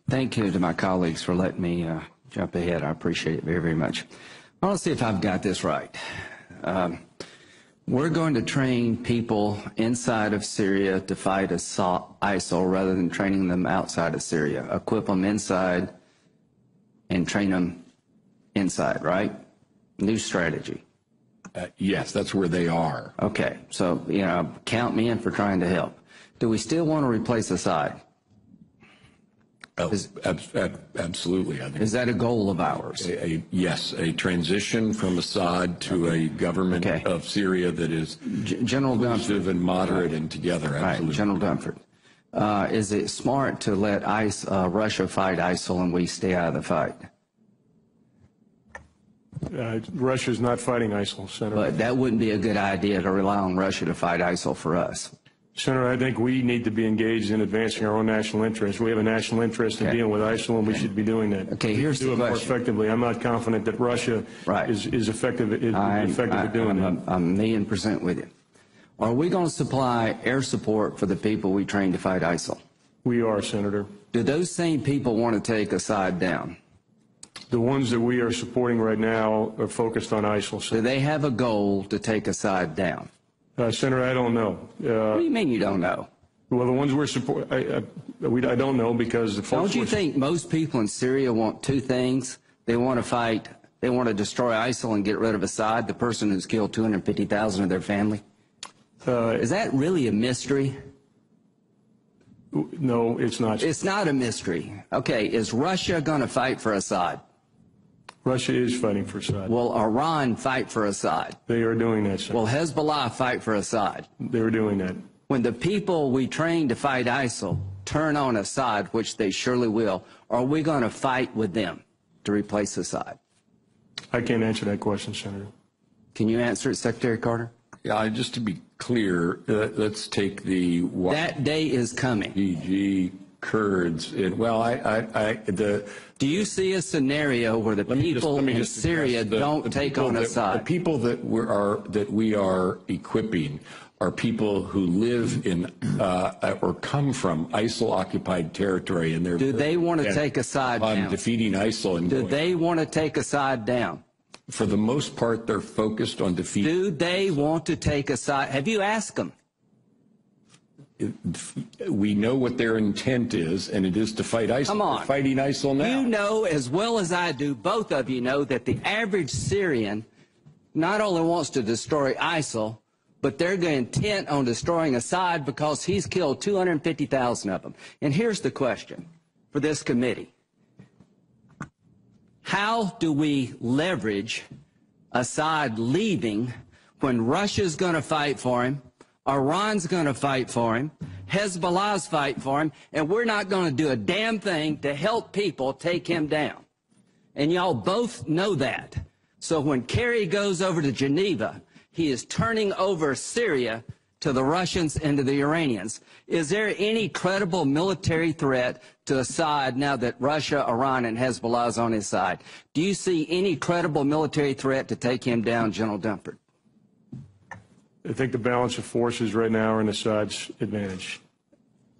Thank you to my colleagues for letting me jump ahead. I appreciate it very, very much. I want to see if I've got this right. We're going to train people inside of Syria to fight ISIL rather than training them outside of Syria. Equip them inside and train them inside, right? New strategy. Yes, that's where they are. Okay, so, count me in for trying to help. Do we still want to replace Assad? Oh, absolutely. I think is that a goal of ours? Yes, a transition from Assad to a government of Syria that is General inclusive and moderate and together. Absolutely. Right, General Dunford. Is it smart to let Russia fight ISIL and we stay out of the fight? Russia's not fighting ISIL, Senator. But that wouldn't be a good idea to rely on Russia to fight ISIL for us. Senator, I think we need to be engaged in advancing our own national interests. We have a national interest in dealing with ISIL, and we should be doing that. Okay, here's the question. Do it more effectively. I'm not confident that Russia is effective at doing that. I'm 1,000,000% with you. Are we going to supply air support for the people we train to fight ISIL? We are, Senator. Do those same people want to take Assad down? The ones that we are supporting right now are focused on ISIL. Senator. Do they have a goal to take Assad down? Senator, I don't know. What do you mean you don't know? Well, the ones we're supporting, I don't know because the folks. Don't you think most people in Syria want two things? They want to fight, they want to destroy ISIL and get rid of Assad, the person who's killed 250,000 of their family? Is that really a mystery? No, it's not. It's not a mystery. Okay, is Russia going to fight for Assad? Russia is fighting for Assad. Will Iran fight for Assad? They are doing that, sir. Will Hezbollah fight for Assad? They're doing that. When the people we train to fight ISIL turn on Assad, which they surely will, are we going to fight with them to replace Assad? I can't answer that question, Senator. Can you answer it, Secretary Carter? Yeah, just to be clear, let's take the... That day is coming. YPG Kurds. Do you see a scenario where the people in Syria don't take on Assad? The people that we are equipping are people who live in or come from ISIL-occupied territory, and they're. Do they want to take Assad down? On defeating ISIL and. Do they want to take Assad down? For the most part, they're focused on defeating. Do they want to take Assad? Have you asked them? We know what their intent is, and it is to fight ISIL. Come on. They're fighting ISIL now. You know as well as I do, both of you know, that the average Syrian not only wants to destroy ISIL, but they're intent on destroying Assad because he's killed 250,000 of them. And here's the question for this committee. How do we leverage Assad leaving when Russia's going to fight for him, Iran's going to fight for him, Hezbollah's fight for him, and we're not going to do a damn thing to help people take him down? And y'all both know that. So when Kerry goes over to Geneva, he is turning over Syria to the Russians and to the Iranians. Is there any credible military threat to Assad now that Russia, Iran, and Hezbollah is on his side? Do you see any credible military threat to take him down, General Dunford? I think the balance of forces right now are in Assad's advantage.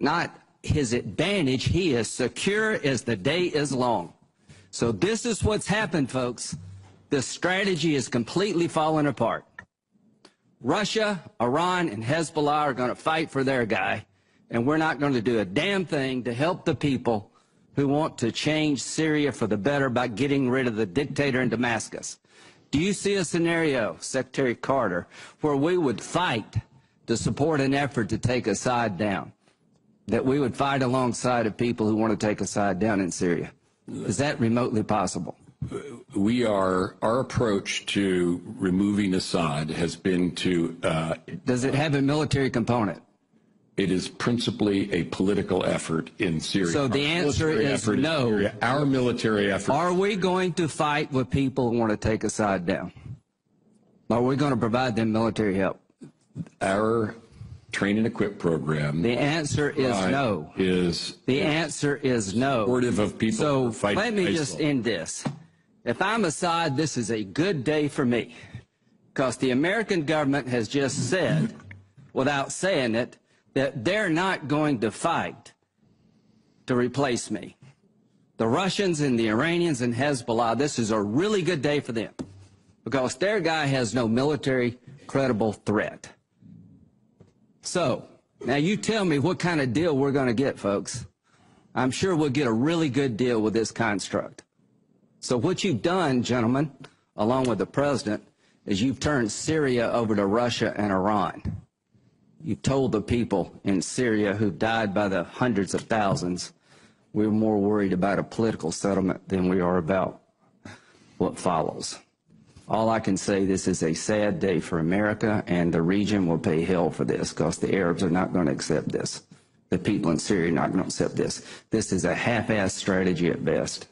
Not his advantage. He is secure as the day is long. So this is what's happened, folks. The strategy is completely falling apart. Russia, Iran, and Hezbollah are going to fight for their guy, and we're not going to do a damn thing to help the people who want to change Syria for the better by getting rid of the dictator in Damascus. Do you see a scenario, Secretary Carter, where we would fight to support an effort to take Assad down, that we would fight alongside of people who want to take Assad down in Syria? Is that remotely possible? Our approach to removing Assad has been to... Does it have a military component? It is principally a political effort in Syria. So the answer is no. Our military effort... Are we going to fight with people who want to take Assad down? Are we going to provide them military help? Our train and equip program... The answer is no. The answer is no. Supportive of people who fight let me ISIL. just end this. If I'm Assad, this is a good day for me, because the American government has just said, without saying it, that they're not going to fight to replace me. The Russians and the Iranians and Hezbollah, this is a really good day for them because their guy has no military credible threat. So, now you tell me what kind of deal we're going to get, folks. I'm sure we'll get a really good deal with this construct. So what you've done, gentlemen, along with the president, is you've turned Syria over to Russia and Iran. You've told the people in Syria who've died by the hundreds of thousands, we're more worried about a political settlement than we are about what follows. All I can say, this is a sad day for America, and the region will pay hell for this because the Arabs are not going to accept this. The people in Syria are not going to accept this. This is a half-assed strategy at best.